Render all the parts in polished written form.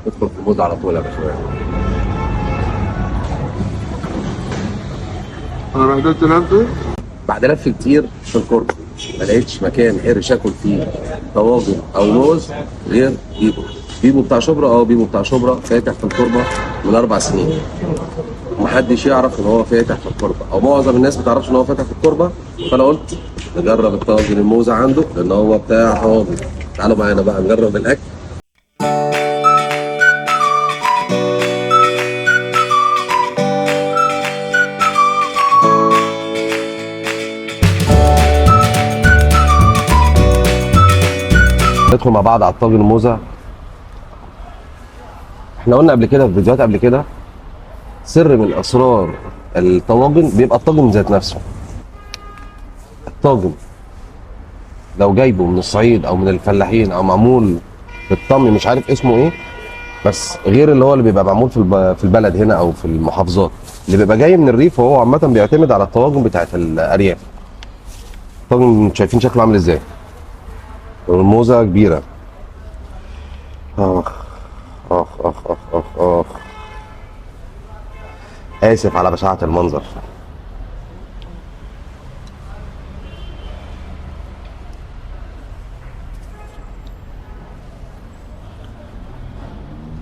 ادخل في المود على طول يا باشا. انا بهدلت نفسي. بعد لف كتير في الكوربة ما لقيتش مكان حرش اكل فيه طواجن او موز غير بيبو. بيبو بتاع شبرا، بيبو بتاع شبرا فاتح في الكوربة من 4 سنين. ومحدش يعرف ان هو فاتح في الكوربة، او معظم الناس ما تعرفش ان هو فاتح في الكوربة. فانا قلت نجرب الطاجن الموزة عنده لان هو بتاع طواجن. تعالوا معانا بقى نجرب الاكل. ندخل مع بعض على الطاجن الموزة. احنا قلنا قبل كده في فيديوهات قبل كده سر من اسرار الطواجن بيبقى الطاجن ذات نفسه. الطاجن لو جايبه من الصعيد او من الفلاحين او معمول بالطمي مش عارف اسمه ايه، بس غير اللي هو اللي بيبقى معمول في البلد هنا او في المحافظات، اللي بيبقى جاي من الريف وهو عامه بيعتمد على الطواجن بتاعت الارياف. الطاجن شايفين شكله عامل ازاي؟ الموزه كبيره. اخ اخ اخ اخ اخ اخ. اسف على بشاعه المنظر.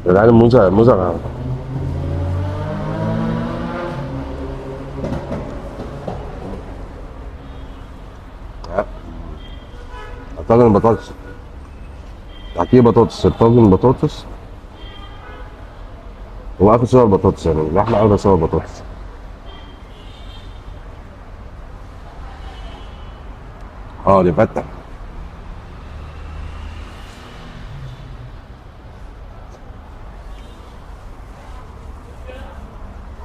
يا جدعان الموزه طاجن البطاطس. تحكيه بطاطس، الطاجن بطاطس واكل سوا البطاطس، يعني اللحمه قاعده سوا البطاطس. دي فتة.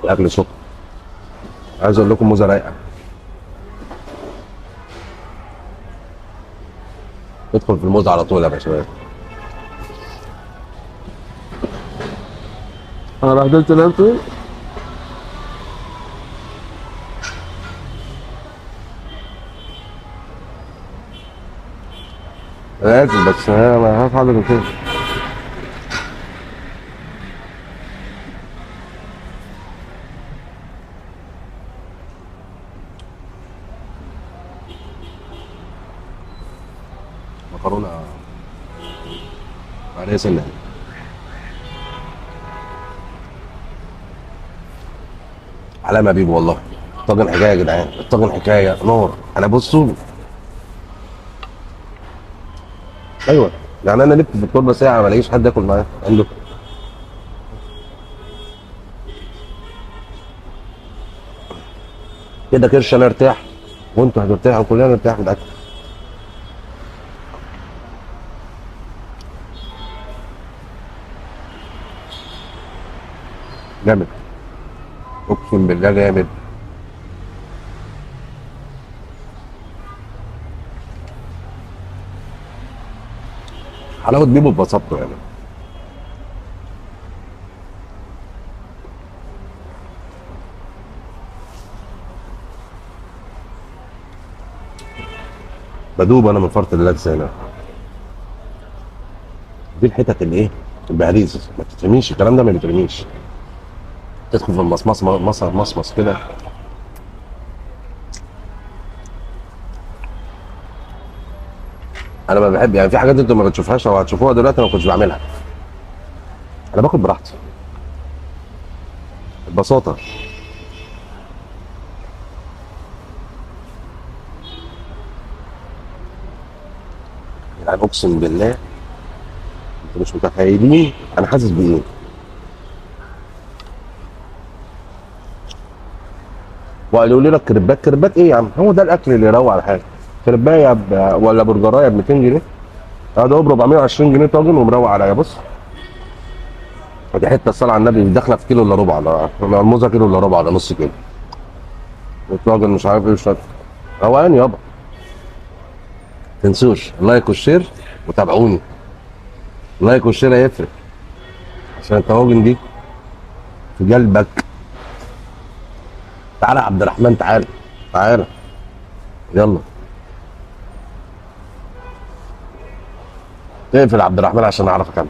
الاكل سخن. عايز اقول لكم موزه رايقه. ندخل في الموزه على طول يا باشا. انا بهدلت نفسي. انا اسف بس انا ما هعرف حاجه من كده. مكرونه عليها سنه. علامه بيبو والله. الطاجن حكايه يا جدعان، الطاجن حكايه نار. انا بصوا، ايوه يعني انا لفت في التربه ساعه ما الاقيش حد ياكل معايا عنده. كده كرش انا ارتاح وانتوا هترتاحوا وكلنا نرتاح من الاكل. جامد، اقسم بالله جامد. حلاوه بيبو ببساطته يعني. بدوب انا من فرط اللذة هنا. دي الحتت اللي ايه، البهاريز ما تترميش، الكلام ده ما بيترميش. تدخل في المصمص مصمص كده. انا ما بحب يعني، في حاجات انتوا ما بتشوفهاش او هتشوفوها دلوقتي انا ما كنتش بعملها. انا باكل براحتي، ببساطه. يعني اقسم بالله انتوا مش متخيلين انا حاسس بايه. وقالوا لنا الكريبات، كريبات ايه يا عم؟ هو ده الاكل اللي يروق على حاجه؟ كريبايه ولا برجرايه ب 200 جنيه؟ ده ب 420 جنيه طاجن ومروق عليا. بص دي حته الصلاه على النبي داخله في كيلو الا ربع، الموزه كيلو الا ربع، ده نص كيلو. والطاجن مش عارف ايه وشويه روقان يابا. تنسوش اللايك والشير وتابعوني. اللايك والشير هيفرق عشان الطواجن دي في قلبك. تعالى يا عبد الرحمن، تعالى تعالى يلا. اقفل يا عبد الرحمن عشان اعرف اكمل.